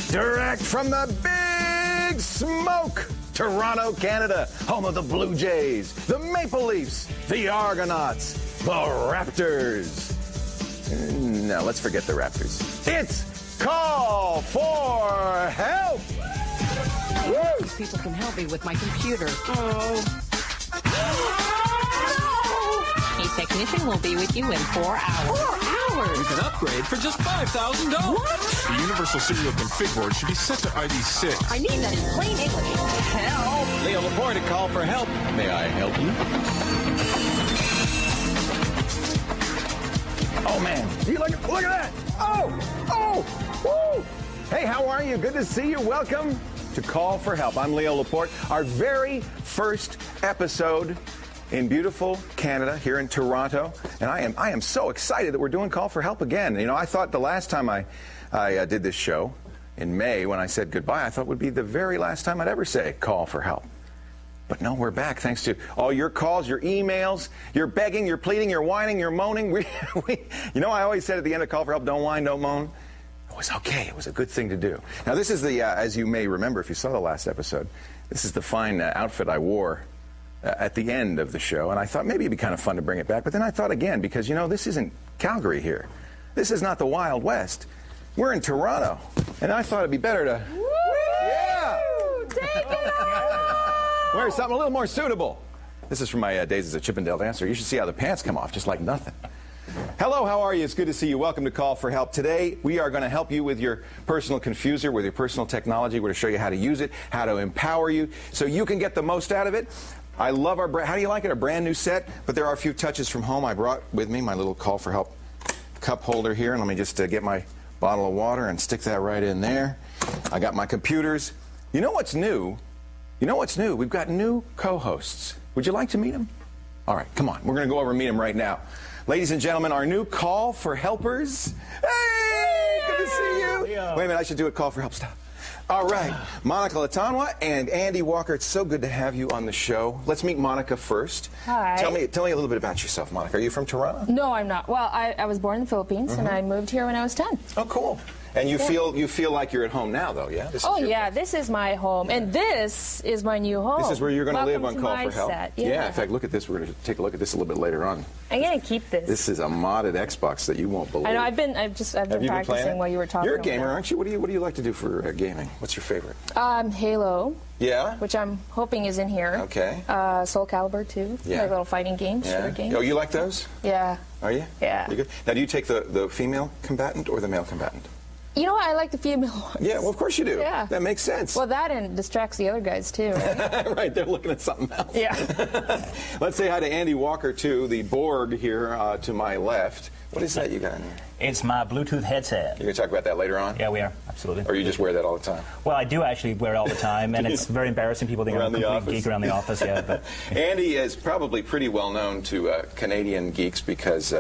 Direct from the Big Smoke, Toronto, Canada, home of the Blue Jays, the Maple Leafs, the Argonauts, the Raptors. No, let's forget the Raptors. It's Call for Help! Woo! These people can help me with my computer. A technician will be with you in 4 hours. 4 hours? You can upgrade for just $5,000. What? The Universal Serial Config board should be set to ID6. I need that in plain English. Help! Leo Laporte, a call for help. May I help you? Oh, man. Look at that. Oh, woo. Hey, how are you? Good to see you. Welcome to Call for Help. I'm Leo Laporte. Our very first episode in beautiful Canada, here in Toronto, and I am so excited that we're doing Call for Help again. You know, I thought the last time I did this show in May, when I said goodbye, I thought it would be the very last time I'd ever say Call for Help. But no, we're back thanks to all your calls, your emails, your begging, your pleading, your whining, your moaning. You know, I always said at the end of Call for Help, don't whine, don't moan. It was okay. It was a good thing to do. Now, this is the, as you may remember if you saw the last episode, this is the fine outfit I wore at the end of the show, and I thought maybe it'd be kind of fun to bring it back. But then I thought again, because, you know, this isn't Calgary here. This is not the Wild West. We're in Toronto, and I thought it'd be better to Take it off! wear something a little more suitable. This is from my days as a Chippendale dancer. You should see how the pants come off, just like nothing. Hello, how are you? It's good to see you. Welcome to Call for Help. Today, we are going to help you with your personal confuser, with your personal technology. We're going to show you how to use it, how to empower you, so you can get the most out of it. I love our how do you like it? A brand new set, but there are a few touches from home. I brought with me my little Call for Help cup holder here, and let me just get my bottle of water and stick that right in there. I got my computers. You know what's new? You know what's new? We've got new co-hosts. Would you like to meet them? All right, come on. We're going to go over and meet them right now. Ladies and gentlemen, our new Call for Helpers. Hey, good to see you. Wait a minute, I should do a Call for Help style. All right, Monica Latanwa and Andy Walker, it's so good to have you on the show. Let's meet Monica first. Hi. Tell me a little bit about yourself, Monica. Are you from Toronto? No, I'm not. Well, I was born in the Philippines, and I moved here when I was 10. Oh, cool. And you feel like you're at home now, though, yeah? This is my home, and this is my new home. This is where you're going to live on Welcome Call to for my Help. set. Yeah, in fact, look at this. We're going to take a look at this a little bit later on. I'm going to keep this. This is a modded Xbox that you won't believe. I know. I've been practicing while you were talking. You're a gamer, about. aren't you? What do you like to do for gaming? What's your favorite? Halo. Yeah. Which I'm hoping is in here. Okay. Soul Calibur 2. Yeah. Like little fighting games, Yeah. shooter games. Oh, you like those? Yeah. Are you? Yeah. You good? Now, do you take the female combatant or the male combatant? You know what? I like the female ones. Yeah, well, of course you do. Yeah. That makes sense. Well, that and distracts the other guys, too. Right? Right, they're looking at something else. Yeah. Let's say hi to Andy Walker, too, the Borg here to my left. What is that you got in here? It's my Bluetooth headset. You're going to talk about that later on? Yeah, we are. Absolutely. Or you just wear that all the time? Well, I do actually wear it all the time, and it's very embarrassing. People think I'm a complete geek around the office. Yeah, but Andy is probably pretty well known to Canadian geeks because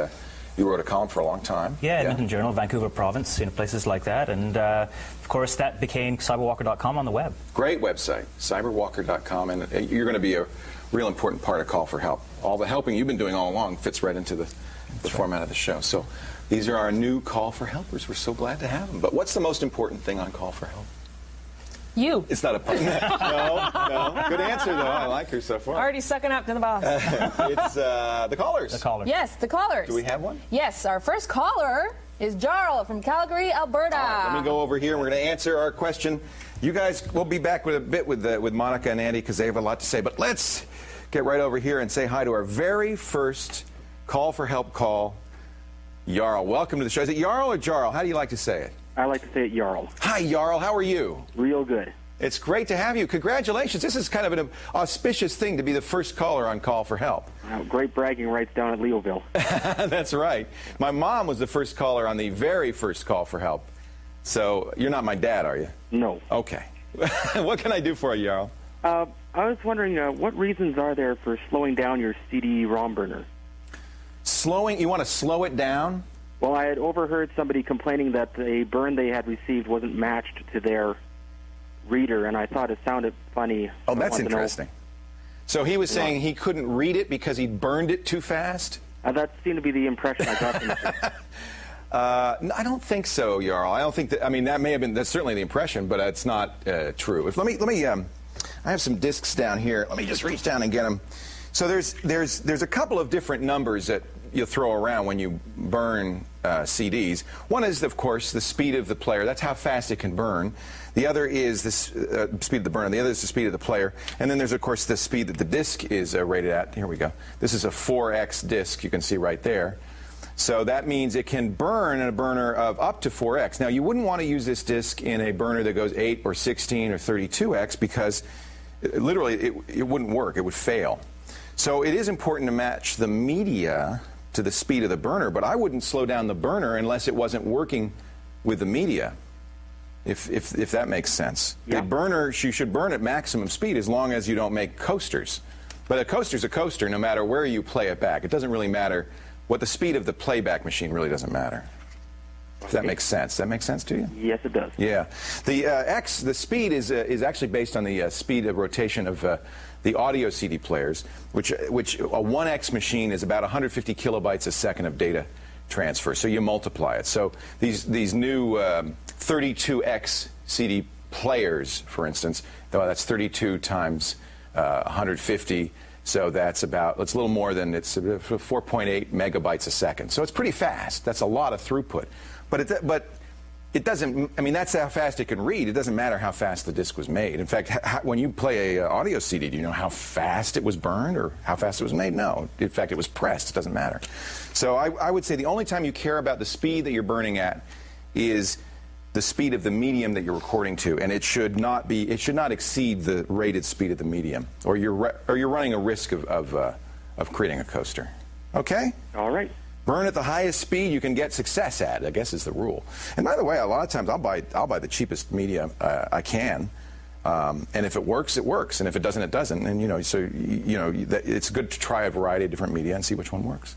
you wrote a column for a long time. yeah, Edmonton Journal, Vancouver Province, places like that. And, of course, that became cyberwalker.com on the web. Great website, cyberwalker.com, and you're going to be a real important part of Call for Help. All the helping you've been doing all along fits right into the format of the show. So these are our new Call for Helpers. We're so glad to have them. But what's the most important thing on Call for Help? You. It's not a pun. No. Good answer, though. I like her so far. Already sucking up to the boss. It's the callers. The caller. Yes, the callers. Do we have one? Yes, our first caller is Jarl from Calgary, Alberta. All right, let me go over here. We're going to answer our question. You guys, we'll be back with a bit with Monica and Andy because they have a lot to say. But let's get right over here and say hi to our very first Call for Help call, Jarl. Welcome to the show. Is it Jarl or Jarl? How do you like to say it? I like to say it Jarl. Hi, Jarl. How are you? Real good. It's great to have you. Congratulations. This is kind of an auspicious thing to be the first caller on Call for Help. Great bragging rights down at Leoville. That's right. My mom was the first caller on the very first Call for Help. So you're not my dad, are you? No. Okay. What can I do for you, Jarl? I was wondering, what reasons are there for slowing down your CD-ROM burner? Slowing? You want to slow it down? Well, I had overheard somebody complaining that a burn they had received wasn't matched to their reader, and I thought it sounded funny. Oh, that's interesting. So he was saying he couldn't read it because he burned it too fast? That seemed to be the impression I got from it. I don't think so, Jarl. I don't think that. I mean, that's certainly the impression, but it's not true. Let me. I have some discs down here. Let me just reach down and get them. So there's a couple of different numbers that you throw around when you burn CDs. One is, of course, the speed of the player. That's how fast it can burn. The other is the speed of the burner. The other is the speed of the player. And then there's, of course, the speed that the disc is rated at. Here we go. This is a 4x disc. You can see right there. So that means it can burn in a burner of up to 4x. Now, you wouldn't want to use this disc in a burner that goes 8 or 16 or 32x because literally it wouldn't work. It would fail. So it is important to match the media to the speed of the burner, but I wouldn't slow down the burner unless it wasn't working with the media, if that makes sense. Yeah. The burner, you should burn at maximum speed as long as you don't make coasters. But a coaster's a coaster no matter where you play it back. It doesn't really matter. What the speed of the playback machine really doesn't matter. If that makes sense. Does that make sense to you? Yes, it does. Yeah. The speed is actually based on the speed of rotation of the audio CD players, which a 1x machine is about 150 kilobytes a second of data transfer. So you multiply it. So these new 32x CD players, for instance, that's 32 times 150. So that's a little more than, it's 4.8 megabytes a second. So it's pretty fast. That's a lot of throughput. But it doesn't, I mean, that's how fast it can read. It doesn't matter how fast the disc was made. In fact, when you play a audio CD, do you know how fast it was burned or how fast it was made? No. In fact, it was pressed. It doesn't matter. So I would say the only time you care about the speed that you're burning at is the speed of the medium that you're recording to, and it should not exceed the rated speed of the medium, or you're running a risk of creating a coaster. Okay? All right. Burn at the highest speed you can get success at, I guess is the rule. And by the way, a lot of times I'll buy the cheapest media I can, and if it works, it works, and if it doesn't, it doesn't. And it's good to try a variety of different media and see which one works.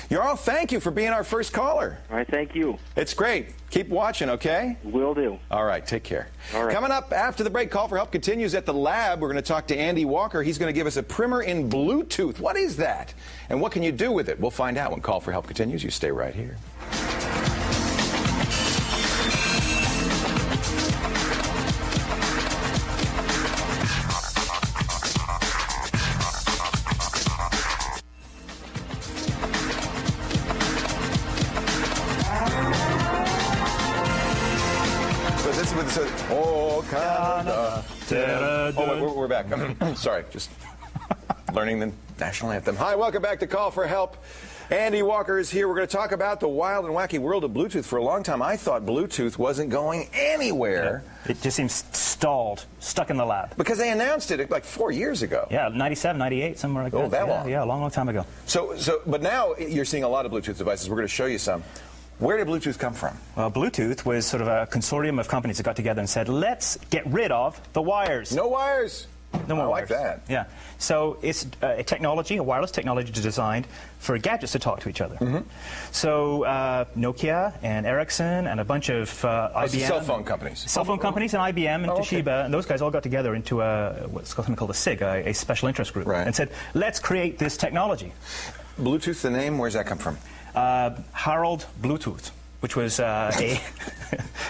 Jarl, thank you for being our first caller. All right, thank you. It's great. Keep watching, okay? Will do. All right, take care. All right. Coming up after the break, Call for Help continues at the lab. We're going to talk to Andy Walker. He's going to give us a primer in Bluetooth. What is that? And what can you do with it? We'll find out when Call for Help continues. You stay right here. Oh, Canada. Oh, we're back. Sorry, just learning the national anthem. Hi, welcome back to Call for Help. Andy Walker is here. We're going to talk about the wild and wacky world of Bluetooth. For a long time, I thought Bluetooth wasn't going anywhere. Yeah. It just seems stalled, stuck in the lab. Because they announced it like 4 years ago. Yeah, 97, 98, somewhere like that. Oh, that long? Yeah, a long, long time ago. But now you're seeing a lot of Bluetooth devices. We're going to show you some. Where did Bluetooth come from? Well, Bluetooth was sort of a consortium of companies that got together and said, let's get rid of the wires. No wires. No more I wires. like that. Yeah. So it's a wireless technology designed for gadgets to talk to each other. Mm-hmm. So Nokia and Ericsson and a bunch of IBM. Cell phone companies. Cell phone companies and IBM and Toshiba, and those guys all got together into what's something called a SIG, a special interest group, right, and said, let's create this technology. Bluetooth, the name, where's that come from? Harold Bluetooth, which was a...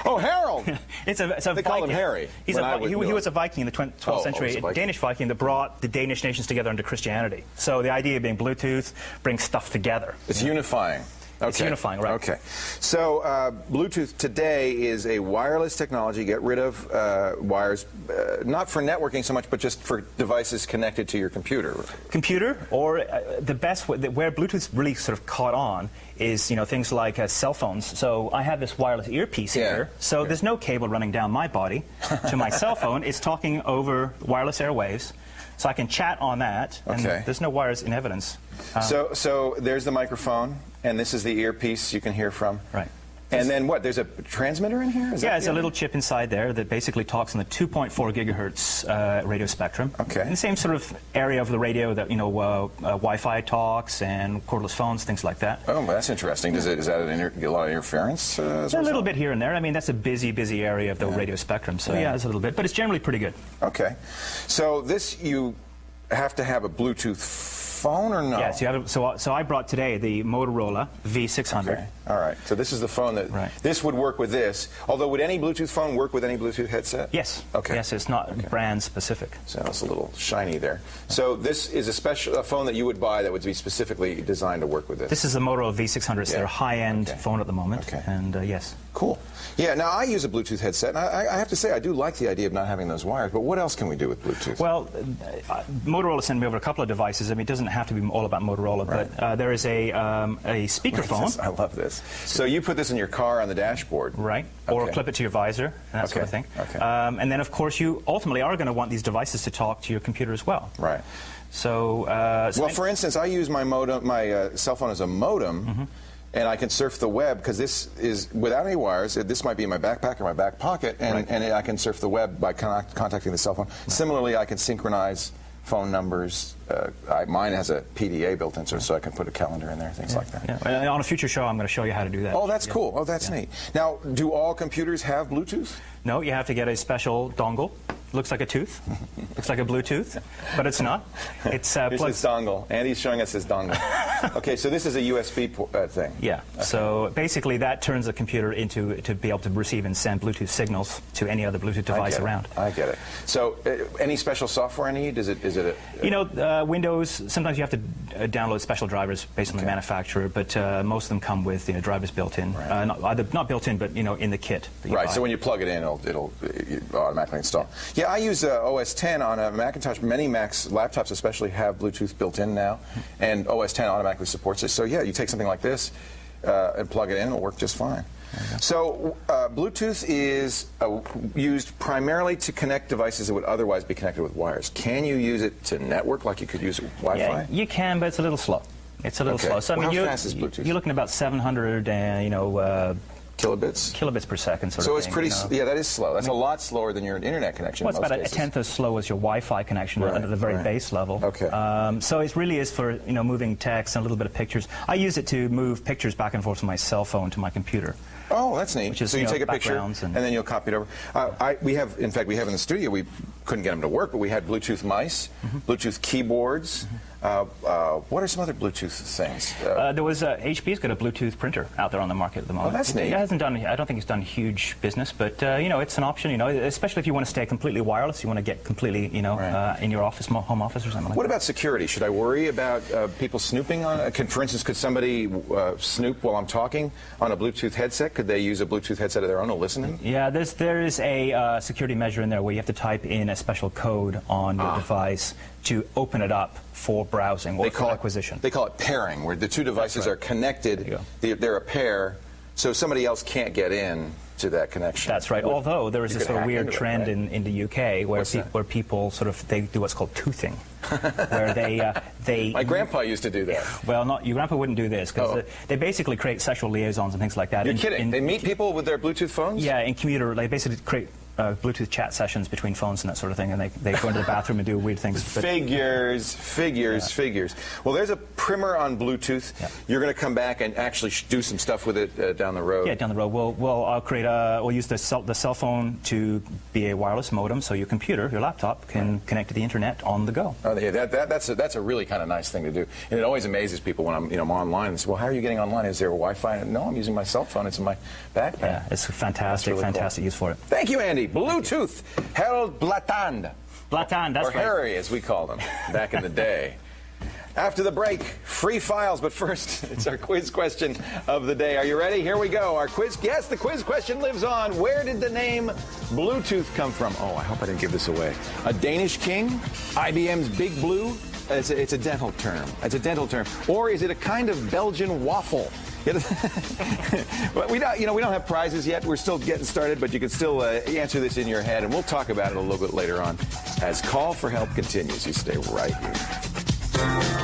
Oh, Harold! It's a they Viking. call him Harry. He was a Viking in the 12th century, a Danish Viking that brought the Danish nations together under Christianity. So the idea being Bluetooth brings stuff together. It's unifying. Okay. It's unifying, right. Okay. So Bluetooth today is a wireless technology. Get rid of wires, not for networking so much, but just for devices connected to your computer. Computer, or the best way, where Bluetooth really sort of caught on is, things like cell phones. So I have this wireless earpiece here. So there's no cable running down my body to my cell phone. It's talking over wireless airwaves. So I can chat on that, and there's no wires in evidence. So there's the microphone, and this is the earpiece you can hear from. Right. And then what? There's a transmitter in here? It's a little chip inside there that basically talks on the 2.4 gigahertz radio spectrum. Okay. In the same sort of area of the radio that Wi-Fi talks and cordless phones, things like that. Oh, well, that's interesting. Is that a lot of interference? A little bit here and there. I mean, that's a busy area of the radio spectrum. So yeah, it's a little bit, but it's generally pretty good. Okay. So you have to have a Bluetooth phone or no? Yes, you have. So I brought today the Motorola V600. Okay. All right. So this is the phone that Right. this would work with this. Although, would any Bluetooth phone work with any Bluetooth headset? Yes. Okay. Yes, it's not brand specific. So it's a little shiny there. So this is a phone that you would buy that would be specifically designed to work with this. This is the Motorola V600. It's Yeah. their high-end Okay. phone at the moment. Okay. And yes. Cool. Yeah. Now I use a Bluetooth headset, and I have to say I do like the idea of not having those wires. But what else can we do with Bluetooth? Well, Motorola sent me over a couple of devices. I mean, it doesn't have to be all about Motorola, Right. but there is a speakerphone. I love this. So you put this in your car on the dashboard. Right, or Okay. clip it to your visor, and that sort of Okay, thing. okay. And then, of course, you ultimately are going to want these devices to talk to your computer as well. Right. So, Well, for instance, I use my modem, my cell phone as a modem, and I can surf the web because this is without any wires. This might be in my backpack or my back pocket, and, Right. and I can surf the web by contacting the cell phone. Similarly, I can synchronize phone numbers. Mine has a PDA built in, so I can put a calendar in there, things like that. yeah. And on a future show, I'm going to show you how to do that. Oh, that's cool. Oh, that's neat. Now, do all computers have Bluetooth? No, you have to get a special dongle. Looks like a tooth. Looks like a Bluetooth, but it's not. It's Here's plugs. his dongle. Andy's showing us his dongle. Okay, so this is a USB thing. Yeah. So basically, that turns the computer into to be able to receive and send Bluetooth signals to any other Bluetooth device around. I get it. So, any special software I need? Is it You know, Windows. Sometimes you have to download special drivers based on the Okay. manufacturer, but most of them come with drivers built in. Right. Not built in, but in the kit. that you right? buy. So when you plug it in, it'll automatically install. Yeah, I use OS 10 on a Macintosh. Many Macs laptops, especially, have Bluetooth built in now, and OS 10 automatically supports it. So yeah, you take something like this and plug it in, it'll work just fine. So Bluetooth is used primarily to connect devices that would otherwise be connected with wires. Can you use it to network like you could use Wi-Fi? Yeah, you can, but it's a little slow. It's a little Okay. slow. So I Well, mean, how fast is Bluetooth? You're looking at about 700, Kilobits? kilobits per second, sort So of it's thing, pretty, you know. yeah, that is slow. That's a lot slower than your internet connection. Well, in it's most about a cases. tenth as slow as your Wi-Fi connection Right, at the very right. base level. Okay. So it really is for moving text and a little bit of pictures. I use it to move pictures back and forth from my cell phone to my computer. Oh, that's neat. Which is, so you take a picture backgrounds and and- then you'll copy it over. In fact, we have in the studio, we couldn't get them to work, but we had Bluetooth mice, Bluetooth keyboards. What are some other Bluetooth things? There was HP's got a Bluetooth printer out there on the market at the moment. that's neat. It hasn't done. I don't think it's done huge business, but it's an option. Especially if you want to stay completely wireless, you want to get completely, Right. in your office, home office or something like What that. about security? Should I worry about people snooping on it? For instance, could somebody snoop while I'm talking on a Bluetooth headset? Could they use a Bluetooth headset of their own to listen to me? Yeah, there is a security measure in there where you have to type in a special code on your device to open it up for browsing or for acquisition. They call it pairing, where the two devices right. are connected. They're a pair, so somebody else can't get in to that connection. That's right. Although there is You this could sort of hack weird into it, trend right? in the UK where, What's that? where people they do what's called toothing, where they My grandpa used to do that. Well, not your grandpa wouldn't do this because Oh. they basically create sexual liaisons and things like that. You're kidding. They meet people with their Bluetooth phones? Yeah, in commuter, they basically create Bluetooth chat sessions between phones and that sort of thing, and they go into the bathroom and do weird things. But Figures. Well, there's a primer on Bluetooth. Yeah. You're going to come back and actually do some stuff with it down the road. yeah, down the road, we'll use the cell phone to be a wireless modem, so your computer, your laptop, can connect to the internet on the go. Oh, yeah, that's a really kind of nice thing to do, and it always amazes people when I'm online. And say, well, how are you getting online? Is there Wi-Fi? No, I'm using my cell phone. It's in my backpack. Yeah, it's fantastic, really cool. fantastic use for it. Thank you, Andy. Bluetooth, Harold Blatand, Blatan, that's or right. Harry, as we called him back in the day. After the break, free files, but first, it's our quiz question of the day. Are you ready? Here we go. Our quiz. Yes, the quiz question lives on. Where did the name Bluetooth come from? Oh, I hope I didn't give this away. A Danish king? IBM's Big Blue? It's a dental term. It's a dental term. Or is it a kind of Belgian waffle? But we don't have prizes yet. We're still getting started, but you can still answer this in your head, and we'll talk about it a little bit later on as Call for Help continues. You stay right here.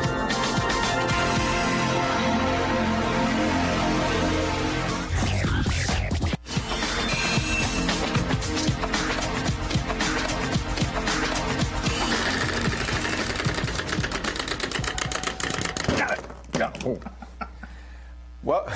Got it. Ooh. Well,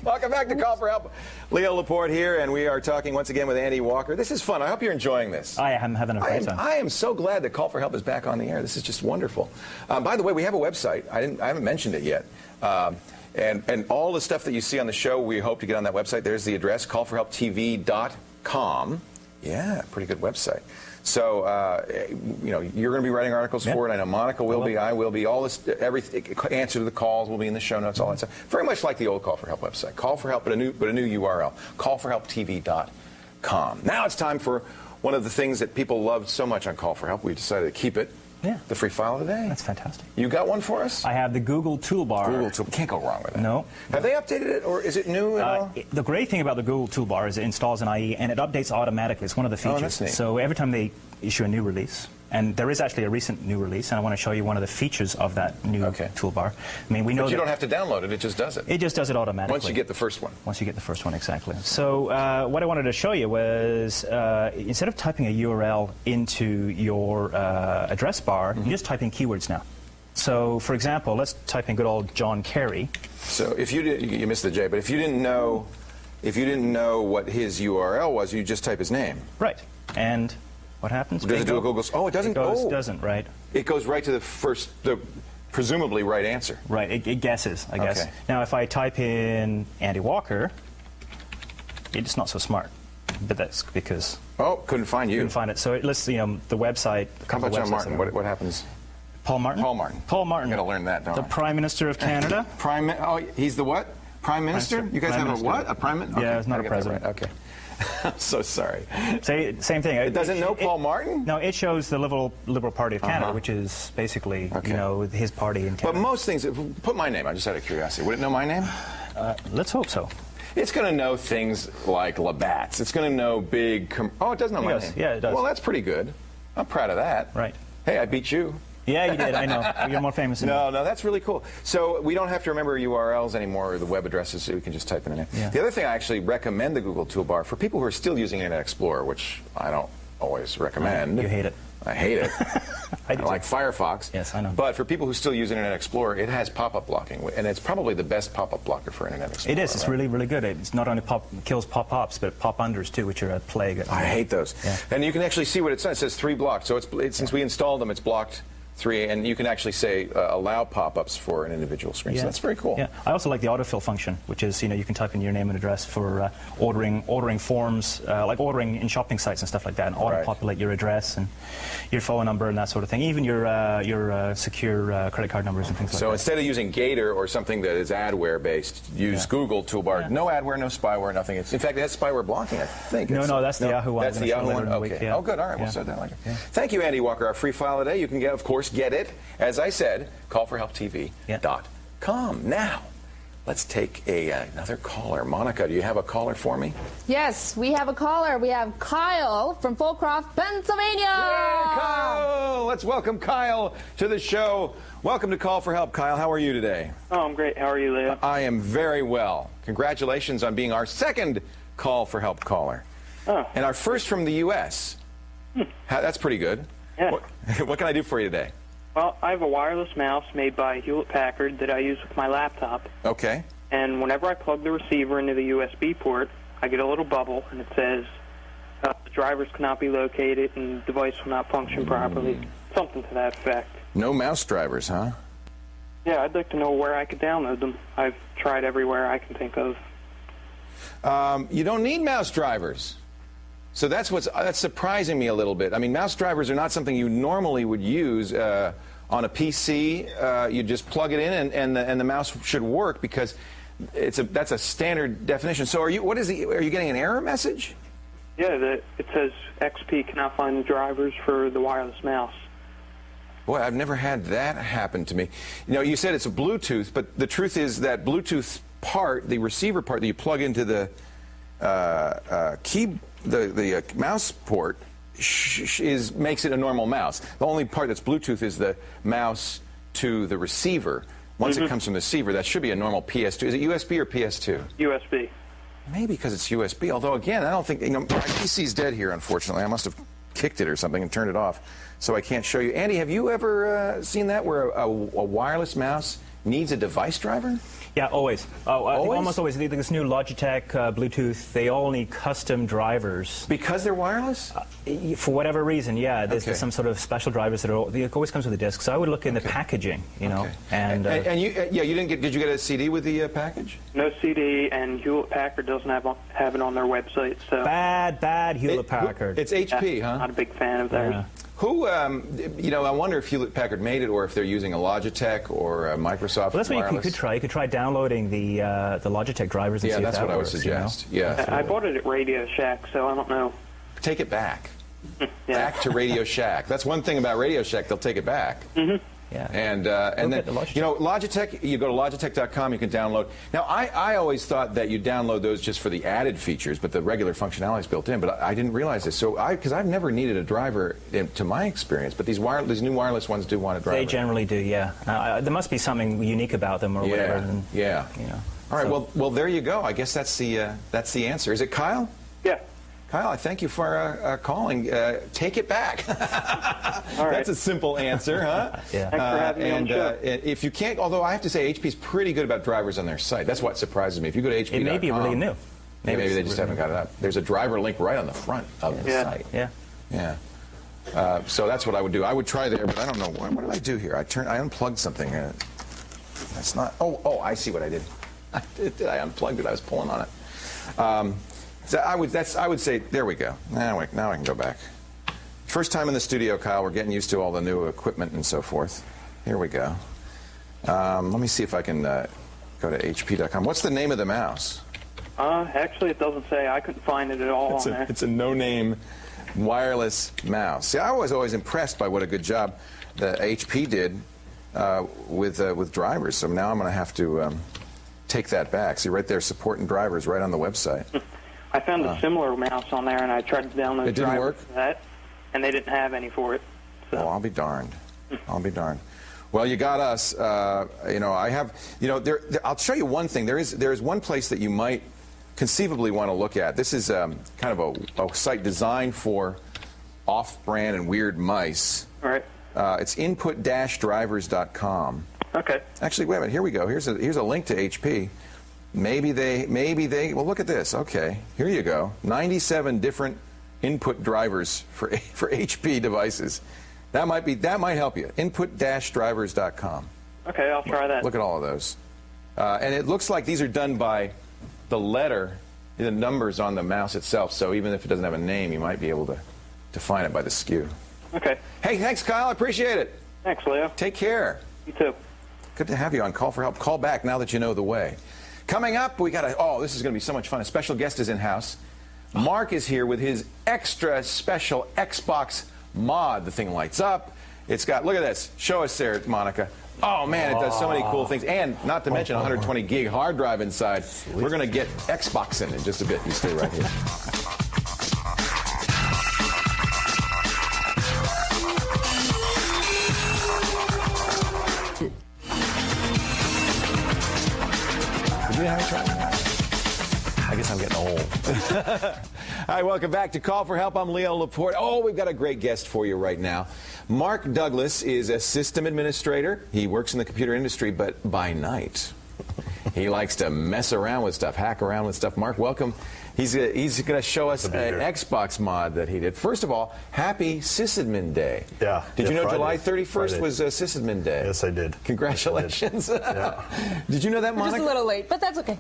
welcome back to Call for Help. Leo Laporte here, and we are talking once again with Andy Walker. This is fun. I hope you're enjoying this. I am having a great time. I am so glad that Call for Help is back on the air. This is just wonderful. By the way, we have a website. I haven't mentioned it yet. And all the stuff that you see on the show, we hope to get on that website. There's the address, callforhelptv.com. Yeah, pretty good website. So, you're going to be writing articles for it. I know Monica will be. I will be. All this, everything, answer to the calls will be in the show notes. All that stuff. Very much like the old Call for Help website. Call for Help, but a new URL. Callforhelptv.com. Now it's time for one of the things that people loved so much on Call for Help. We decided to keep it. Yeah. The free file of the day. That's fantastic. You got one for us? I have the Google Toolbar. Google Toolbar. Can't go wrong with that. No. Have they updated it, or is it new at all? The great thing about the Google Toolbar is it installs an IE and it updates automatically. It's one of the features. Oh, that's neat. So every time they issue a new release, and there is actually a recent new release, and I want to show you one of the features of that new toolbar. I mean, we know but you don't have to download it; it just does it. It just does it automatically. Once you get the first one. Once you get the first one, exactly. So what I wanted to show you was instead of typing a URL into your address bar, you just type in keywords now. So, for example, let's type in good old John Kerry. So, if you did, you missed the J, but if you didn't know what his URL was, you just type his name. Right. And what happens? Does it do a Google? Oh, it doesn't. It doesn't. Right. It goes right to the presumably right answer. Right. It guesses, I guess. Okay. Now, if I type in Andy Walker, it's not so smart. But that's because. Oh, couldn't find you. Couldn't find it. So it lists, the website. How about John Martin? What happens? Paul Martin. Paul Martin. Paul Martin. I'm gonna learn that, don't I? The Prime Minister of Canada. Oh, he's the what? Prime Minister? You guys Prime have Minister. a what? A prime minister? Yeah, it's not a president. Right. Okay. I'm so sorry. Same thing. It doesn't know Paul Martin? No, it shows the Liberal Party of Canada, which is basically, his party in Canada. But most things, put my name, I just out of curiosity. Would it know my name? Let's hope so. It's going to know things like Labatt's. It's going to know big... oh, it does know my name. Yeah, it does. Well, that's pretty good. I'm proud of that. Right. Hey, I beat you. Yeah, you did. I know. You're more famous than me. No, that's really cool. So we don't have to remember URLs anymore or the web addresses, so we can just type in a name. Yeah. The other thing I actually recommend the Google Toolbar for people who are still using Internet Explorer, which I don't always recommend. You hate it. I hate it. I like Firefox. Yes, I know. But for people who still use Internet Explorer, it has pop-up blocking, and it's probably the best pop-up blocker for Internet Explorer. It is. It's really, really good. It's not only kills pop-ups, but pop-unders too, which are a plague. I hate those. Yeah. And you can actually see what it says. It says 3 blocked. So since we installed them, it's blocked 3, and you can actually say allow pop-ups for an individual screen. Yeah. So that's very cool. Yeah, I also like the autofill function, which is you can type in your name and address for ordering forms, like ordering in shopping sites and stuff like that, and auto-populate your address and your phone number and that sort of thing. Even your secure credit card numbers and things like that. So instead of using Gator or something that is adware based, use Google Toolbar. Yeah. No adware, no spyware, nothing. In fact, it has spyware blocking, I think. No, that's the Yahoo one. That's the Yahoo one. Okay. Yeah. Oh, good. All right. We'll set that later. Yeah. Thank you, Andy Walker. Our free file today. You can get, of course, get it, as I said, callforhelptv.com. Now, let's take another caller. Monica, do you have a caller for me? Yes, we have a caller. We have Kyle from Fulcroft, Pennsylvania. Yay, Kyle! Let's welcome Kyle to the show. Welcome to Call for Help, Kyle. How are you today? Oh, I'm great. How are you, Leo? I am very well. Congratulations on being our second Call for Help caller. Oh. And our first from the U.S. That's pretty good. Yeah. What can I do for you today? Well, I have a wireless mouse made by Hewlett-Packard that I use with my laptop. Okay. And whenever I plug the receiver into the USB port, I get a little bubble, and it says, the drivers cannot be located and the device will not function properly. Something to that effect. No mouse drivers, huh? Yeah, I'd like to know where I could download them. I've tried everywhere I can think of. You don't need mouse drivers. So that's surprising me a little bit. I mean, mouse drivers are not something you normally would use on a PC. You just plug it in, and the mouse should work because that's a standard definition. So are you getting an error message? Yeah, it says XP cannot find the drivers for the wireless mouse. Boy, I've never had that happen to me. You said it's a Bluetooth, but the truth is that Bluetooth part, the receiver part that you plug into the the mouse port makes it a normal mouse. The only part that's Bluetooth is the mouse to the receiver. Once it comes from the receiver, that should be a normal PS2. Is it USB or PS2? USB. Maybe because it's USB. Although, again, I don't think... my PC's dead here, unfortunately. I must have kicked it or something and turned it off, so I can't show you. Andy, have you ever seen that where a wireless mouse needs a device driver? Yeah, always. Oh, I think Always? almost always. This new Logitech Bluetooth, they all need custom drivers. Because they're wireless? For whatever reason, yeah. There's Okay. some sort of special drivers that are. It always comes with a disc. So I would look in the packaging, you know. Okay. And you, you didn't get? Did you get a CD with the package? No CD, and Hewlett-Packard doesn't have it on their website. So bad Hewlett-Packard. It's HP, huh? Not a big fan of theirs. Yeah. Who, you know, I wonder if Hewlett-Packard made it, or if they're using a Logitech or a Microsoft Well, that's what you wireless. could try. You could try downloading the Logitech drivers and Yeah, see that's if that what I would works, suggest. You know? Yeah. I bought it at Radio Shack, so I don't know. Take it back. Yeah. Back to Radio Shack. That's one thing about Radio Shack; they'll take it back. Yeah. And get then, the Logitech. you know, Logitech, you go to Logitech.com, you can download. Now, I always thought that you download those just for the added features, but the regular functionality is built in. But I didn't realize this. So because I've never needed a driver, to my experience, but these new wireless ones do want a driver. They generally do, yeah. There must be something unique about them or whatever. And, Yeah. You know. All right. So- Well, there you go. I guess that's the answer. Is it Kyle? Yeah. Kyle, I thank you for calling. Take it back. All right. That's a simple answer, huh? Yeah. Thanks for having me on and the show. if you can't, although I have to say HP's pretty good about drivers on their site. That's what surprises me. If you go to HP.com, It may be really new. Maybe they it's just really haven't got it up. There's a driver link right on the front of the Yeah. site. Yeah. Yeah. So that's what I would do. I would try there, but I don't know. What did I do here? I unplugged something. That's not. Oh, I see what I did. I unplugged it. I was pulling on it. So I would say, there we go. Now I can go back. First time in the studio, Kyle. We're getting used to all the new equipment and so forth. Here we go. Let me see if I can go to HP.com. What's the name of the mouse? Actually, it doesn't say. I couldn't find it at all on there. It's a no-name wireless mouse. See, I was always impressed by what a good job the HP did with drivers. So now I'm going to have to take that back. See, right there, supporting drivers right on the website. I found a similar mouse on there, and I tried to download It didn't drivers work? for that, and they didn't have any for it. So. Oh, I'll be darned. I'll be darned. Well, you got us. You know, I have. You know, I'll show you one thing. There is one place that you might conceivably want to look at. This is kind of a site designed for off-brand and weird mice. All right. It's input-drivers.com. Okay. Actually, wait a minute. Here we go. Here's a link to HP. Maybe they. Well, look at this. Okay, here you go. 97 different input drivers for HP devices. That might help you. Input-drivers.com. Okay, I'll try that. Look at all of those. And it looks like these are done by the letter, the numbers on the mouse itself. So even if it doesn't have a name, you might be able to find it by the SKU. Okay. Hey, thanks, Kyle. I appreciate it. Thanks, Leo. Take care. You too. Good to have you on Call for Help. Call back now that you know the way. Coming up, we got this is going to be so much fun. A special guest is in-house. Mark is here with his extra special Xbox mod. The thing lights up. It's got, look at this. Show us there, Monica. Oh, man, it does so many cool things. And not to mention 120 gig hard drive inside. We're going to get Xbox in just a bit. You stay right here. I guess I'm getting old. Hi, welcome back to Call for Help. I'm Leo Laporte. Oh, we've got a great guest for you right now. Mark Douglas is a system administrator. He works in the computer industry, but by night. He likes to mess around with stuff, hack around with stuff. Mark, welcome. He's going to show us an Xbox mod that he did. First of all, happy Sysadmin Day. Yeah. Did you know Friday. July 31st Friday. was Sysadmin Day? Yes, I did. Congratulations. Yes, I did. Yeah. Did you know that, We're Monica? just a little late, but that's okay.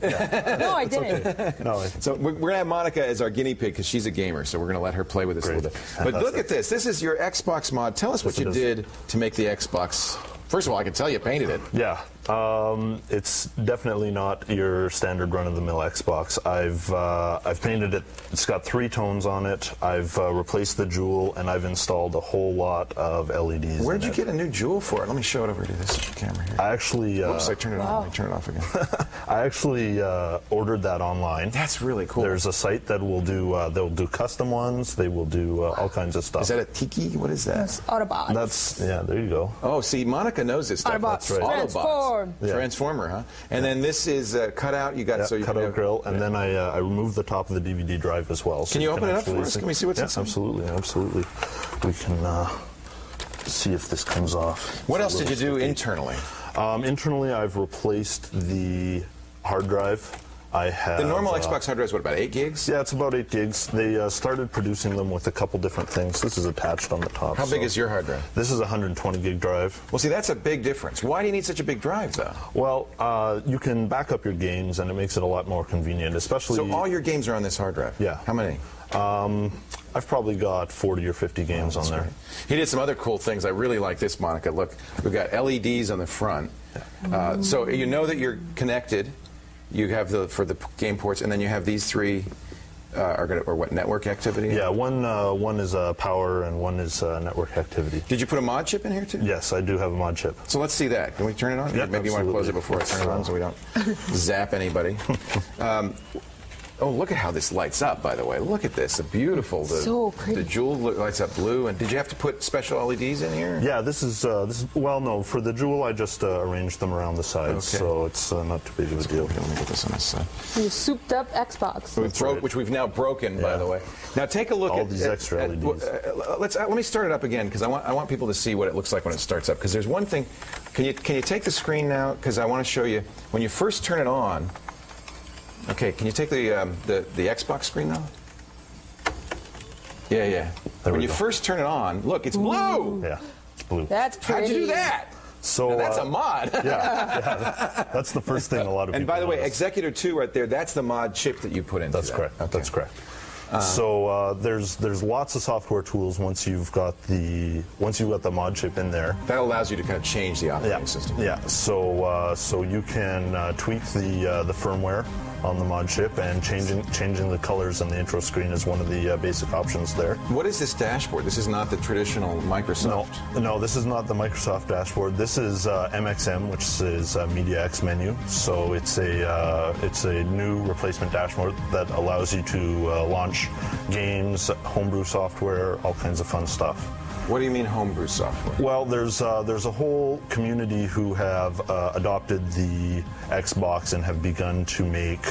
No, I didn't. No, So we're going to have Monica as our guinea pig because she's a gamer, so we're going to let her play with us a Great. little bit. But look at this. This is your Xbox mod. Tell us what you did to make the Xbox. First of all, I can tell you painted it. Yeah. It's definitely not your standard run-of-the-mill Xbox. I've painted it. It's got 3 tones on it. I've replaced the jewel, and I've installed a whole lot of LEDs. Where'd you get a new jewel for it? Let me show it over to this camera here. I actually. Oops, I turned it on. Let me turn it off again. I actually ordered that online. That's really cool. There's a site that will do. They'll do custom ones. They will do all kinds of stuff. Is that a Tiki? What is that? Autobots. That's there you go. Oh, see, Monica knows this stuff. Autobots. That's right. Transform. Autobots. Transformer, huh? And then this is cut out. You got Yeah, so you cut can out grill, and then I removed the top of the DVD drive as well. So Can you open it up actually for us? Can we see what's inside? Absolutely, absolutely. We can see if this comes off. What It's else a did you little do sticky. internally? Internally, I've replaced the hard drive. I have The normal Xbox hard drive is what, about 8 gigs? Yeah, it's about 8 gigs. They started producing them with a couple different things. This is attached on the top. How big is your hard drive? This is a 120 gig drive. Well, see, that's a big difference. Why do you need such a big drive, though? Well, you can back up your games, and it makes it a lot more convenient, especially... So all your games are on this hard drive? Yeah. How many? I've probably got 40 or 50 games on there. Great. He did some other cool things. I really like this, Monica. Look, we've got LEDs on the front. So you know that you're connected. You have for the game ports, and then you have these three or what, network activity? Yeah, one is power and one is network activity. Did you put a mod chip in here too? Yes, I do have a mod chip. So let's see that. Can we turn it on? Yeah, maybe you want to close it before I turn it on so we don't zap anybody. Oh, look at how this lights up, by the way. Look at this. Beautiful. So pretty. The jewel lights up blue. And did you have to put special LEDs in here? Yeah, this is well, no. For the jewel, I just arranged them around the sides, so it's not too big of a deal. Let me get this on this side. You souped up Xbox. Which we've now broken, by the way. Now take a look all at these extra LEDs. Let me start it up again because I want people to see what it looks like when it starts up. Because there's one thing. Can you take the screen now? Because I want to show you when you first turn it on. Okay, can you take the Xbox screen now? Yeah. When you first turn it on, look, it's blue. Yeah, it's blue. That's pretty. How'd you do that? So now that's a mod. yeah, that's the first thing a lot of people. And by the way, notice. Executor 2 right there, that's the mod chip that you put into That's that. correct. Okay. That's correct. So there's lots of software tools once you've got the mod chip in there. That allows you to kind of change the operating system. Yeah. So you can tweak the firmware on the mod chip, and changing the colors on the intro screen is one of the basic options there. What is this dashboard? This is not the traditional Microsoft. No, this is not the Microsoft dashboard. This is MXM, which is Media X menu. So it's a new replacement dashboard that allows you to launch games, homebrew software, all kinds of fun stuff. What do you mean homebrew software? Well, there's a whole community who have adopted the Xbox and have begun to make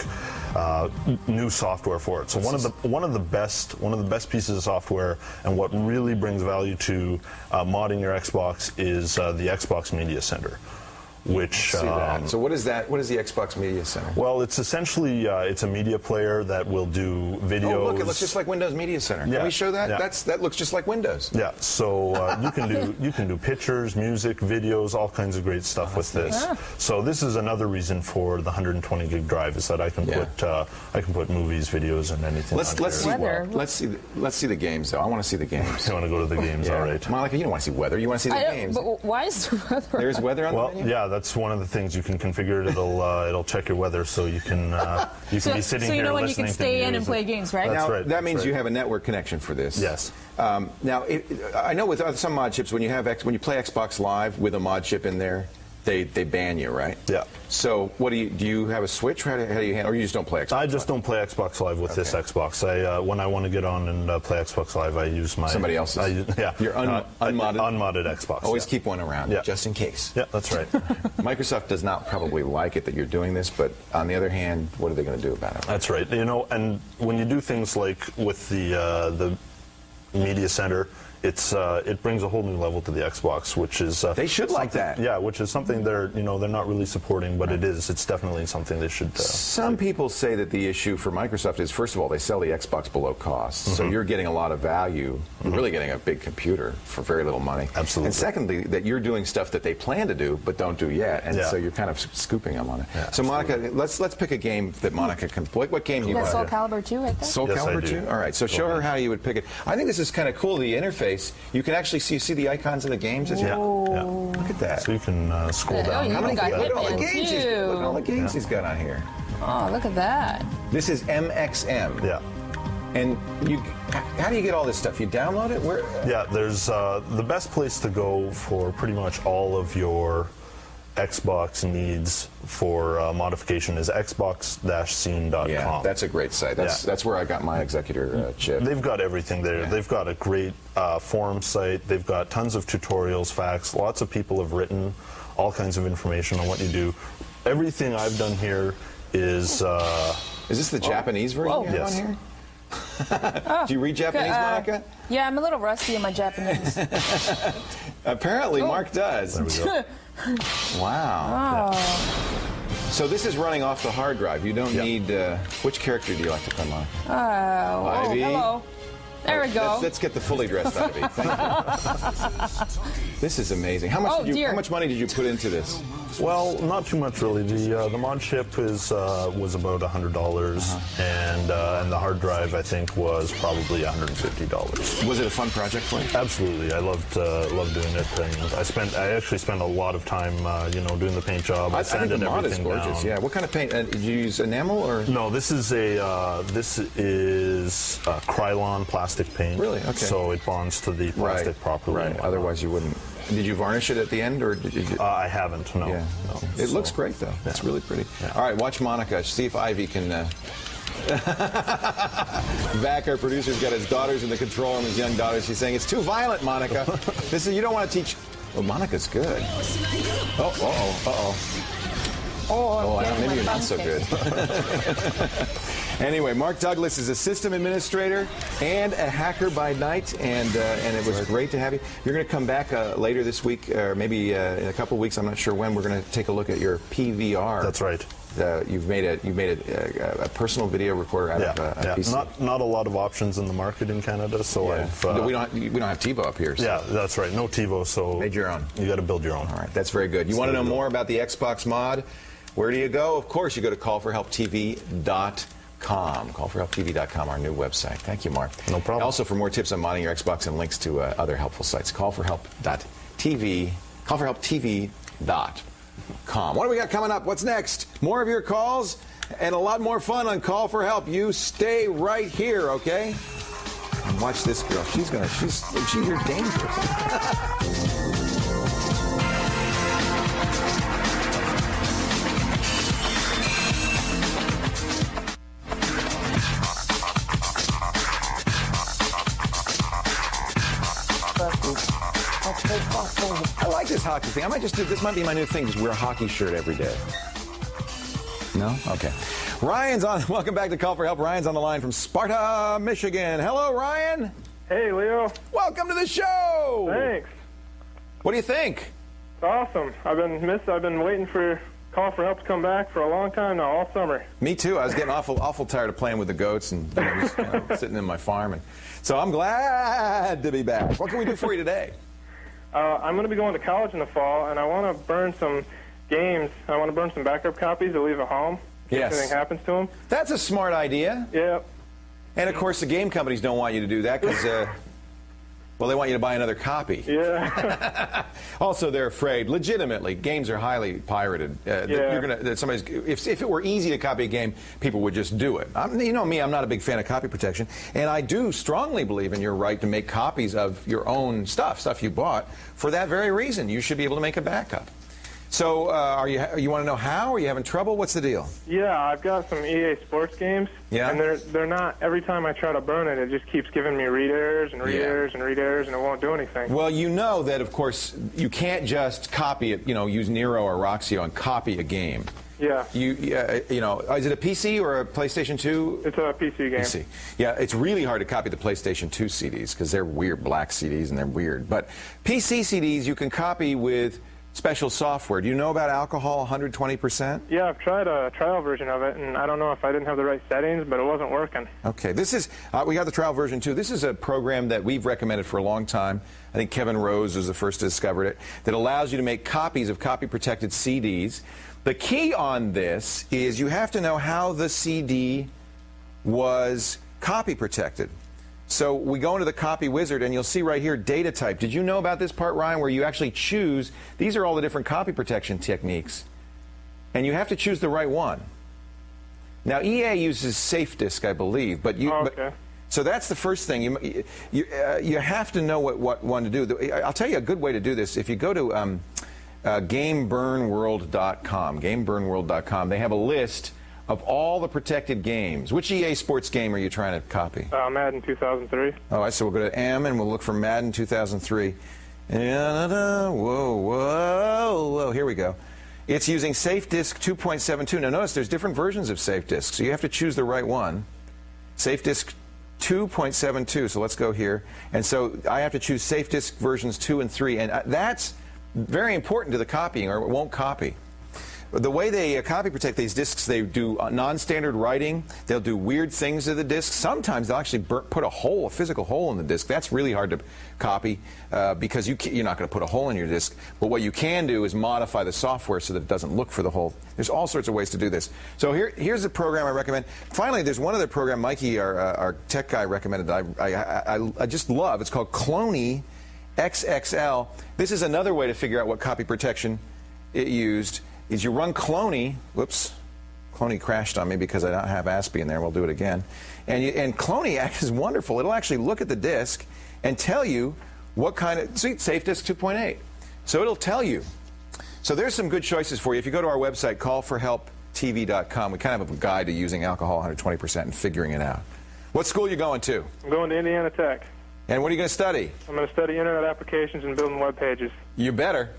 new software for it. So one of the best pieces of software, and what really brings value to modding your Xbox, is the Xbox Media Center. Which see that. So what is that? What is the Xbox Media Center? Well, it's essentially it's a media player that will do videos. Oh, look! It looks just like Windows Media Center. Yeah. Can we show that? Yeah. That looks just like Windows. Yeah. So you can do pictures, music, videos, all kinds of great stuff with this. Yeah. So this is another reason for the 120 gig drive, is that I can put movies, videos, and anything. Let's see the games though. I want to see the games. You want to go to the games? Yeah. All right. Monica, you don't want to see weather. You want to see the games. But why is the weather? There's weather on the menu? Yeah, that's one of the things you can configure. It'll check your weather, so you can be sitting here listening to music. So you know when you can stay in and play games, right? That's Now, right. that means you have a network connection for this. Yes. Now, I know with some mod chips, when you play Xbox Live with a mod chip in there, they ban you, right? Yeah. So what do you have a switch? How do you handle, or you just don't play Xbox? I just don't play Xbox Live with this Xbox. When I want to get on and play Xbox Live, I use my somebody else's. Your unmodded unmodded Xbox. Always keep one around, just in case. Yeah, that's right. Microsoft does not probably like it that you're doing this, but on the other hand, what are they going to do about it? That's right. And when you do things like with the Media Center, it brings a whole new level to the Xbox, which is they should like that. Yeah, which is something they're not really supporting, but it's definitely something they should. Some people say that the issue for Microsoft is, first of all, they sell the Xbox below cost, so you're getting a lot of value. You're really getting a big computer for very little money. Absolutely. And secondly, that you're doing stuff that they plan to do but don't do yet, and so you're kind of scooping them on it. Yeah, so Monica, let's pick a game that Monica can play. What game do you You want? got Soul Calibur 2 right there? Soul Yes, I Calibur do. 2? All right, so show her how you would pick it. I think this is kind of cool, the interface. You can actually see the icons of the games. Yeah. Look at that. So you can scroll down. you even got Look at all the Hitman, games too. look at all the games he's got on here. Oh, look at that. This is MXM. Yeah. And how do you get all this stuff? You download it? Where? Yeah, there's the best place to go for pretty much all of your Xbox needs for modification is xbox-scene.com. Yeah, that's a great site. That's where I got my Executor chip. They've got everything there. Yeah. They've got a great forum site. They've got tons of tutorials, facts. Lots of people have written all kinds of information on what you do. Everything I've done here is... Is this the Japanese version you have Yes. on here? Do you read Japanese, Monica? Yeah, I'm a little rusty in my Japanese. Apparently, Mark does. There we go. Wow. Oh. So this is running off the hard drive. You don't need... which character do you like to come on? Oh, Ivy. hello. There we go. Let's get the fully dressed Ivy. Thank you. This is amazing. How much, how much money did you put into this? Well, not too much really. The mod chip was about $100, and the hard drive I think was probably $150. Was it a fun project for you? Absolutely, I loved doing it. And I actually spent a lot of time, doing the paint job. I think the mod is gorgeous. Down. Yeah. What kind of paint? Did you use enamel or? No, this is Krylon plastic paint. Really? Okay. So it bonds to the plastic properly. Right. Otherwise, you wouldn't. Did you varnish it at the end, or did you? I haven't. No. Yeah. No. It looks great, though. Yeah. It's really pretty. Yeah. All right, watch Monica. See if Ivy can. Vac, our producer's got his daughters in the control room, his young daughters. She's saying it's too violent, Monica. You don't want to teach. Oh, Monica's good. Maybe you're not so good. Anyway, Mark Douglas is a system administrator and a hacker by night, and it was great to have you. You're going to come back later this week, or maybe in a couple of weeks. I'm not sure when. We're going to take a look at your PVR. That's right. You've made a personal video recorder out of a PC. Not a lot of options in the market in Canada, so we don't have TiVo up here. So. Yeah, that's right. No TiVo, so made your own. You got to build your own. All right, that's very good. You want to know more about the Xbox mod? Where do you go? Of course, you go to callforhelptv.com. Callforhelptv.com, our new website. Thank you, Mark. No problem. Also, for more tips on modding your Xbox and links to other helpful sites, callforhelp.tv. Callforhelptv.com. What do we got coming up? What's next? More of your calls and a lot more fun on Call for Help. You stay right here, okay? And watch this girl. She's your danger. I like this hockey thing. I might just do this. Might be my new thing. Just wear a hockey shirt every day. No? Okay. Ryan's on. Welcome back to Call for Help. Ryan's on the line from Sparta, Michigan. Hello, Ryan. Hey, Leo. Welcome to the show. Thanks. What do you think? It's awesome. I've been waiting for Call for Help to come back for a long time now, all summer. Me too. I was getting awful tired of playing with the goats and just sitting in my farm, and so I'm glad to be back. What can we do for you today? I'm going to be going to college in the fall, and I want to burn some games. I want to burn some backup copies to leave at home if anything happens to them. That's a smart idea. Yeah. And, of course, the game companies don't want you to do that because, well, they want you to buy another copy. Yeah. Also, they're afraid, legitimately, games are highly pirated. If it were easy to copy a game, people would just do it. You know me, I'm not a big fan of copy protection, and I do strongly believe in your right to make copies of your own stuff you bought. For that very reason, you should be able to make a backup. So, you want to know how? Are you having trouble? What's the deal? Yeah, I've got some EA Sports games. Yeah. And they're not. Every time I try to burn it, it just keeps giving me read errors and read errors and read errors, and it won't do anything. Well, you know that, of course, you can't just copy it. Use Nero or Roxio and copy a game. Yeah. Is it a PC or a PlayStation 2? It's a PC game. PC. Yeah, it's really hard to copy the PlayStation 2 CDs because they're weird black CDs and they're weird. But PC CDs you can copy with special software. Do you know about alcohol 120%? Yeah, I've tried a trial version of it, and I don't know if I didn't have the right settings, but it wasn't working. Okay, this is, we got the trial version too. This is a program that we've recommended for a long time. I think Kevin Rose was the first to discover it, that allows you to make copies of copy-protected CDs. The key on this is you have to know how the CD was copy-protected. So we go into the copy wizard, and you'll see right here data type. Did you know about this part, Ryan, where you actually choose? These are all the different copy protection techniques, and you have to choose the right one. Now, EA uses SafeDisk, I believe, but you. Okay. So that's the first thing. You have to know what one to do. I'll tell you a good way to do this. If you go to GameBurnWorld.com, they have a list of all the protected games. Which EA Sports game are you trying to copy? Madden 2003. All right, so we'll go to M and we'll look for Madden 2003. Whoa, here we go. It's using SafeDisk 2.72. Now notice there's different versions of SafeDisk, so you have to choose the right one. SafeDisk 2.72. So let's go here. And so I have to choose safe disk versions 2 and 3. And that's very important to the copying, or it won't copy. The way they copy protect these disks, they do non-standard writing. They'll do weird things to the disk. Sometimes they'll actually put a physical hole in the disk. That's really hard to copy because you're not going to put a hole in your disk. But what you can do is modify the software so that it doesn't look for the hole. There's all sorts of ways to do this. So here's a program I recommend. Finally, there's one other program Mikey, our tech guy, recommended that I just love. It's called Cloney XXL. This is another way to figure out what copy protection it used. Is you run Cloney. Whoops, Cloney crashed on me because I don't have ASPI in there. We'll do it again. And Cloney is wonderful. It'll actually look at the disk and tell you what kind of safe disk 2.8. So it'll tell you. So there's some good choices for you. If you go to our website, callforhelptv.com, we kind of have a guide to using alcohol 120% and figuring it out. What school are you going to? I'm going to Indiana Tech. And what are you going to study? I'm going to study internet applications and building web pages. You better.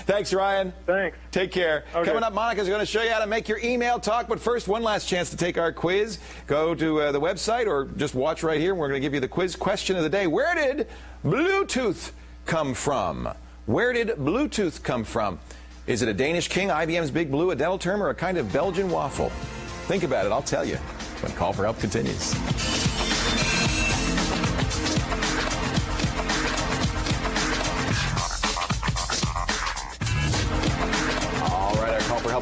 Thanks, Ryan. Thanks. Take care. Okay. Coming up, Monica's going to show you how to make your email talk. But first, one last chance to take our quiz. Go to the website or just watch right here. We're going to give you the quiz question of the day. Where did Bluetooth come from? Where did Bluetooth come from? Is it a Danish king, IBM's Big Blue, a dental term, or a kind of Belgian waffle? Think about it. I'll tell you when Call for Help continues.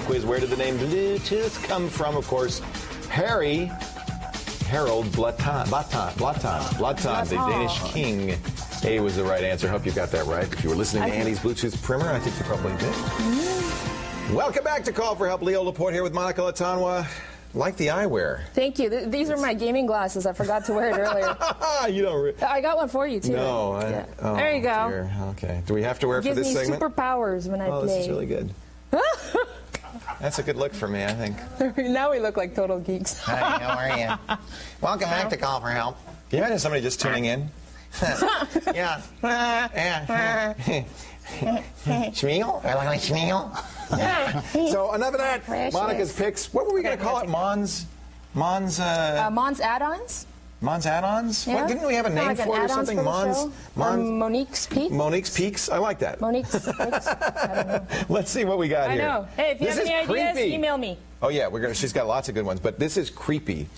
Quiz. Where did the name Bluetooth come from? Of course, Harold Blatan, the Danish king. A was the right answer. Hope you got that right. If you were listening to Andy's Bluetooth primer, I think you probably did. Welcome back to Call for Help. Leo Laporte here with Monica Latanwa. Like the eyewear. Thank you. These are my gaming glasses. I forgot to wear it earlier. You don't. I got one for you too. No. There you go. Dear. Okay. Do we have to wear it for this segment? Gives me superpowers when I play. Oh, this is really good. That's a good look for me, I think. Now we look like total geeks. Hi, how are you? Welcome back to Call for Help. Can you imagine somebody just tuning in? Yeah. Schmeal? I like Schmeal. So enough of that. Precious. Monica's picks. What were we going to call it? Mon's add-ons? Mon's add-ons? Yeah. Didn't we have a name like for it or something? Mon's Monique's Peaks? Monique's Peaks? I like that. Monique's Peaks? I don't know. Let's see what we got here. I know. Hey, if you have any ideas, email me. Oh, yeah. She's got lots of good ones. But this is creepy.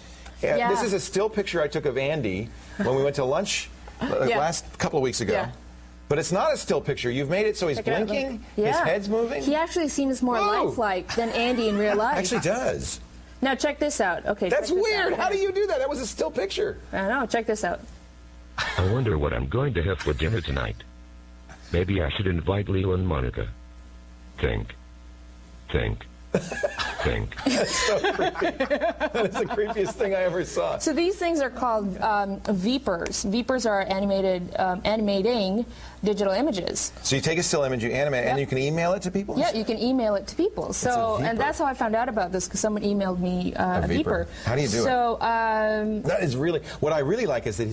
Yeah. This is a still picture I took of Andy when we went to lunch last couple of weeks ago. Yeah. But it's not a still picture. You've made it so he's blinking. His head's moving. He actually seems more lifelike than Andy in real life. Actually does. Now check this out. Okay. That's weird. How do you do that? That was a still picture. I know. Check this out. I wonder what I'm going to have for dinner tonight. Maybe I should invite Leo and Monica. Think. That's so creepy. That is the creepiest thing I ever saw. So these things are called Veepers. Veepers are animating digital images. So you take a still image, you animate it, and you can email it to people? Yeah, you can email it to people. So, and that's how I found out about this, because someone emailed me a Veeper. How do you do it? That is really, what I really like is that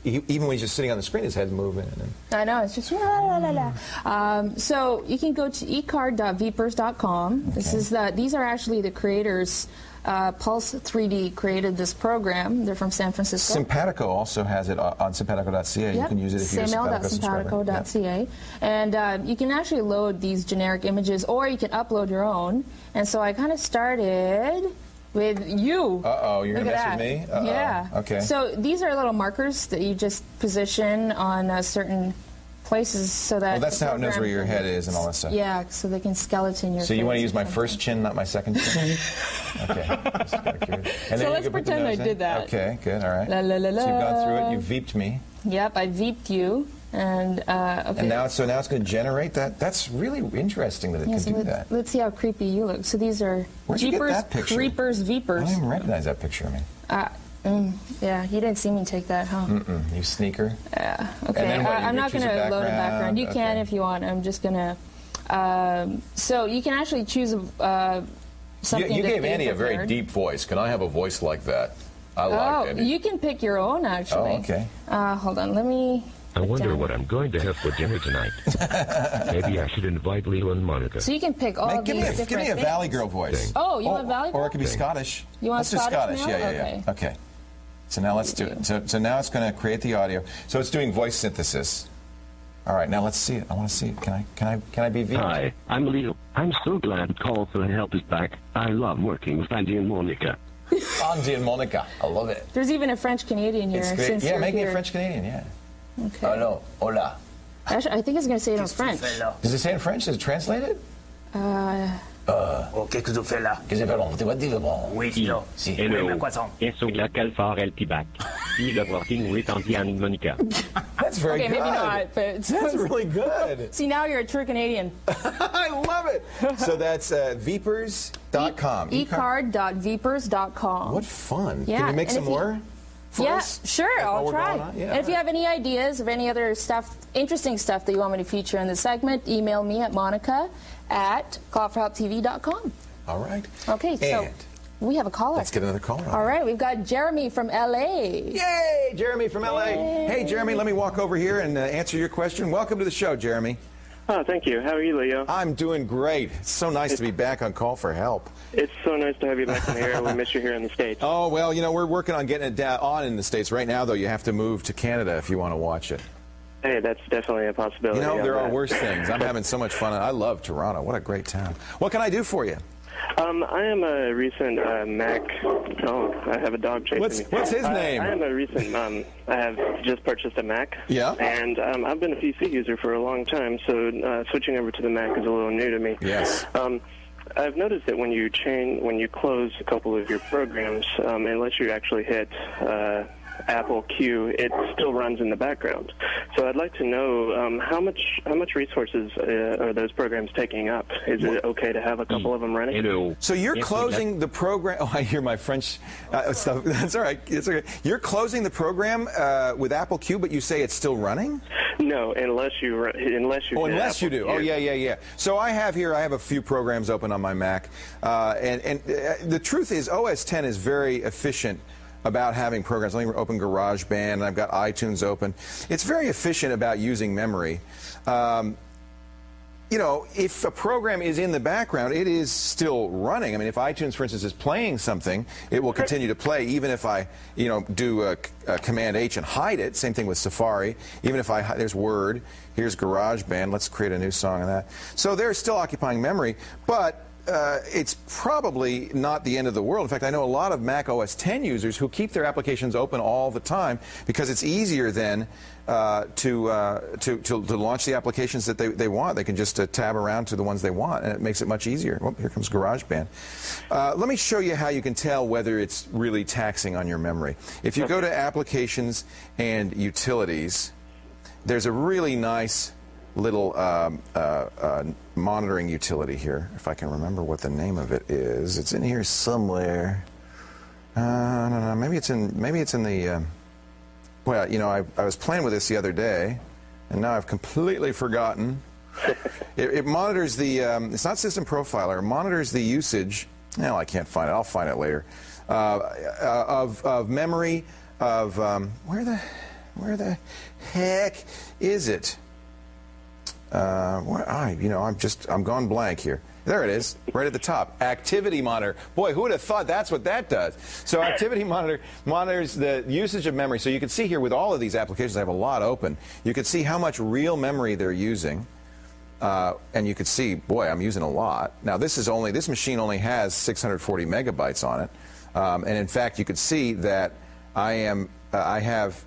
even when he's just sitting on the screen, his head's moving. I know, it's just la la la. So you can go to ecard.veepers.com. Okay. These are actually the creators. Pulse 3D created this program. They're from San Francisco. Simpatico also has it on simpatico.ca. Yep. You can use it if you're a simpatico.ca. Yep. And you can actually load these generic images, or you can upload your own. And so I kind of started with you. Uh-oh, you're going to mess with me? Uh-oh. Yeah. Okay. So these are little markers that you just position on certain places so that... Well, that's how it knows where your head is and all that stuff. Yeah, so they can skeleton your So you want to use my first chin, not my second chin? Okay. And so let's pretend I did that. Okay, good, all right. La, la, la, la. So you've gone through it, you veeped me. Yep, I veeped you. And, okay. And now it's going to generate that. That's really interesting that it can do that. Let's see how creepy you look. So these are Where'd you get that picture? Creepers, Veepers. I don't even recognize that picture, yeah, you didn't see me take that, huh? You sneaker. Yeah. Okay. I'm not going to load a background. You can if you want. I'm just going to. So you can actually choose something. You gave Andy a very deep voice. Can I have a voice like that? I like it. You can pick your own, actually. Oh, okay. Hold on. Let me. I wonder what I'm going to have for dinner tonight. Maybe I should invite Leo and Monica. So you can pick all these different things. Give me a Valley Girl voice. Oh, you want Valley Girl? Or it could be Scottish. You want Let's do Scottish. Male? Yeah. Okay. So now let's do it. So now it's going to create the audio. So it's doing voice synthesis. All right, now let's see it. I want to see it. Can I be Vito? Hi, I'm Leo. I'm so glad Call for Help is back. I love working with Andy and Monica. Andy and Monica. I love it. There's even a French Canadian here. It's great. Since Yeah, you're make me here. a French Canadian, yeah. Okay. Hello. Hola. Actually, I think it's going to say it in French. Does it say in French? Does it translate it? Qu'est-ce que tu fais là? Qu'est-ce que tu fais là? Tu vas dire bon. Oui, Tito. Si. Hello. Un croissant. Yes, so glad Call for Help is back. We love working with Andy and Monica. That's very Okay, good. maybe not, but That's really good. See, now you're a true Canadian. I love it. So that's Vepers.com. ecard.vepers.com. What fun. Yeah, Can you make and some if you- more? For Yeah, us? sure, Like while I'll we're try. going on? Yeah, And if you have any ideas of any other stuff, interesting stuff that you want me to feature in the segment, email me at monica@callforhelptv.com. All right. Okay, so And we have a caller. let's get another caller on. All right, we've got Jeremy from LA. Yay, Jeremy from LA. Hey, Jeremy, let me walk over here and answer your question. Welcome to the show, Jeremy. Oh, thank you. How are you, Leo? I'm doing great. It's so nice to be back on Call for Help. It's so nice to have you back in the air. We miss you here in the States. Oh, well, you know, we're working on getting it on in the States. Right now, though, you have to move to Canada if you want to watch it. Hey, that's definitely a possibility. You know, there on are that. worse things. I'm having so much fun. I love Toronto. What a great town. What can I do for you? I am a recent Mac. Oh, I have a dog chasing me. What's his name? I am a recent. I have just purchased a Mac. Yeah. And I've been a PC user for a long time, so switching over to the Mac is a little new to me. Yes. I've noticed that when you close a couple of your programs, unless you actually hit Apple Q, it still runs in the background. So I'd like to know how much resources are those programs taking up? Is it okay to have a couple of them running? Hello. So you're closing the program. Oh, I hear my French stuff. That's all right. It's okay. You're closing the program with Apple Q, but you say it's still running? No, unless you Oh, hit unless Apple you do. Q. Oh, yeah. So I have a few programs open on my Mac, and the truth is, OS X is very efficient about having programs. Let me open GarageBand, and I've got iTunes open. It's very efficient about using memory. You know, if a program is in the background, it is still running. I mean, if iTunes, for instance, is playing something, it will continue to play, even if I, do Command H and hide it. Same thing with Safari. Even if there's Word, here's GarageBand. Let's create a new song on that. So they're still occupying memory, but it's probably not the end of the world. In fact, I know a lot of Mac OS X users who keep their applications open all the time because it's easier then to launch the applications that they want. They can just tab around to the ones they want, and it makes it much easier. Well, here comes GarageBand. Let me show you how you can tell whether it's really taxing on your memory. If you go to Applications and Utilities, there's a really nice little monitoring utility here, if I can remember what the name of it is. It's in here somewhere. No, maybe it's in the. Well, you know, I was playing with this the other day, and now I've completely forgotten. It monitors the. It's not System Profiler. It monitors the usage. No, I can't find it. I'll find it later. Of memory of where the heck is it? I'm gone blank here. There it is, right at the top. Activity Monitor. Boy, who would have thought that's what that does? So Activity Monitor monitors the usage of memory. So you can see here with all of these applications, I have a lot open. You can see how much real memory they're using. And you can see, boy, I'm using a lot. Now, this machine only has 640 megabytes on it. And in fact, you could see that I have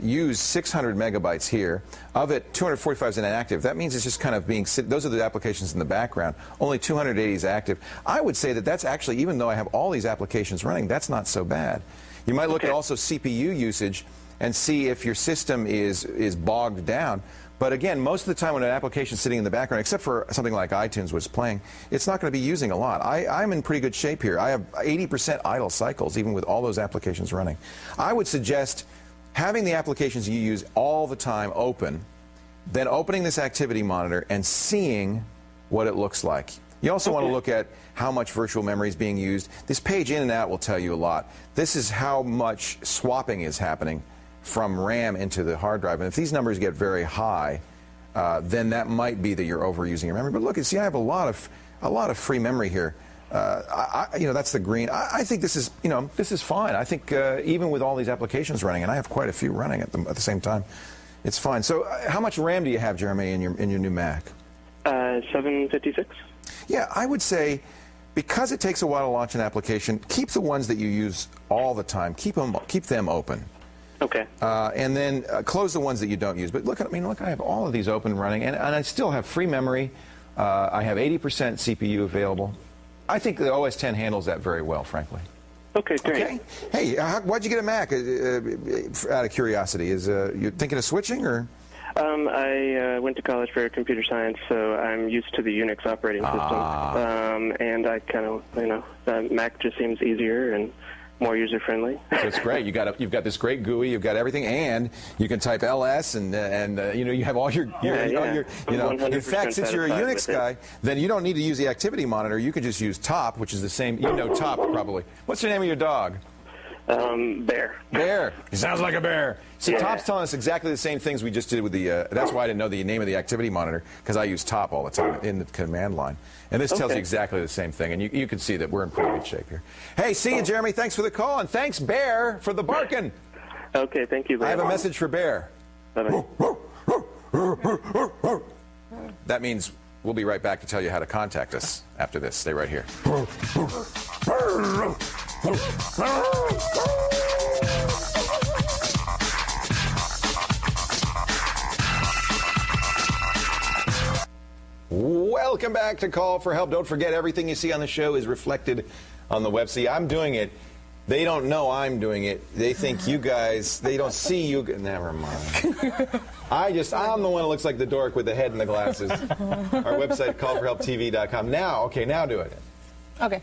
used 600 megabytes here. Of it, 245 is inactive. That means it's just kind of those are the applications in the background. Only 280 is active. I would say that that's actually, even though I have all these applications running, that's not so bad. You might look at also CPU usage and see if your system is bogged down. But again, most of the time when an application is sitting in the background, except for something like iTunes was playing, it's not going to be using a lot. I'm in pretty good shape here. I have 80% idle cycles, even with all those applications running. I would suggest having the applications you use all the time open, then opening this activity monitor and seeing what it looks like. You also want to look at how much virtual memory is being used. This page in and out will tell you a lot. This is how much swapping is happening from RAM into the hard drive. And if these numbers get very high, then that might be that you're overusing your memory. But look, see, I have a lot of free memory here. That's the green. I think this is, this is fine. I think even with all these applications running, and I have quite a few running at the same time, it's fine. So how much RAM do you have, Jeremy, in your new Mac? 756. Yeah, I would say, because it takes a while to launch an application, keep the ones that you use all the time. Keep them open. Okay. And then close the ones that you don't use. But look, I have all of these open running, and I still have free memory. I have 80% CPU available. I think the OS X handles that very well, frankly. Okay, great. Okay. Hey, why'd you get a Mac? Out of curiosity, you thinking of switching, or? I went to college for computer science, so I'm used to the Unix operating system. And I kind of, Mac just seems easier and more user-friendly. So it's great. You've got this great GUI. You've got everything, and you can type ls, and you have all your In fact, since you're a Unix guy, then you don't need to use the activity monitor. You can just use Top, which is the same. Top probably. What's the name of your dog? Bear. Bear. He sounds like a bear. So Top's telling us exactly the same things we just did with the, that's why I didn't know the name of the activity monitor, because I use Top all the time in the command line. And this tells you exactly the same thing, and you can see that we're in pretty good shape here. Hey, see you, Jeremy. Thanks for the call, and thanks, Bear, for the barking. Okay, thank you, Bear. I have a message for Bear. Bye-bye. That means we'll be right back to tell you how to contact us after this. Stay right here. Welcome back to Call for Help. Don't forget, everything you see on the show is reflected on the web. See, I'm doing it. They don't know I'm doing it. They think you guys, they don't see you. Never mind. I'm the one that looks like the dork with the head and the glasses. Our website, callforhelptv.com. Now do it. Okay.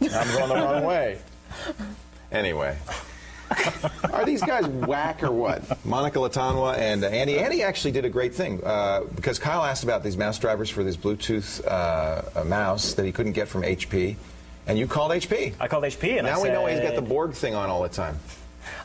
I'm going the wrong way. Anyway. Are these guys whack or what? Monica Latanwa and Andy. Andy actually did a great thing because Kyle asked about these mouse drivers for this Bluetooth mouse that he couldn't get from HP. And you called HP. I called HP, and now we know he's got the Borg thing on all the time.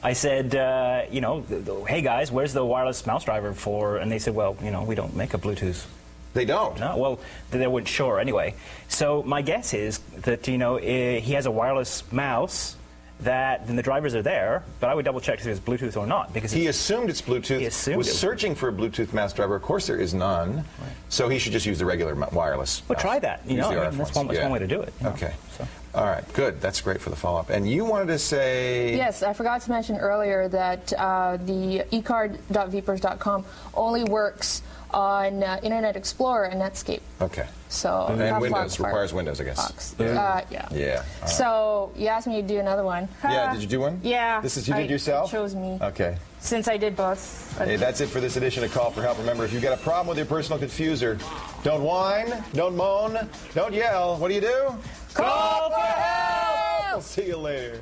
I said, hey guys, where's the wireless mouse driver for? And they said, well, we don't make a Bluetooth. They don't? No, well, they weren't sure anyway. So my guess is that, he has a wireless mouse then the drivers are there, but I would double check if it's Bluetooth or not, because he assumed it's Bluetooth. He assumed was searching for a Bluetooth mouse driver. Of course, there is none. Right. So he should just use the regular wireless. Well, try that. That's one way to do it. Okay. So. All right. Good. That's great for the follow-up. And you wanted to say? Yes, I forgot to mention earlier that the ecard.vpers.com only works on Internet Explorer and Netscape. Okay. So and Windows requires Windows, I guess. Yeah. Yeah. Right. So you asked me to do another one. Yeah. Did you do one? Yeah. You did yourself? It chose me. Okay. Since I did both. Hey, that's it for this edition of Call for Help. Remember, if you've got a problem with your personal confuser, don't whine, don't moan, don't yell. What do? Call for help! I'll see you later.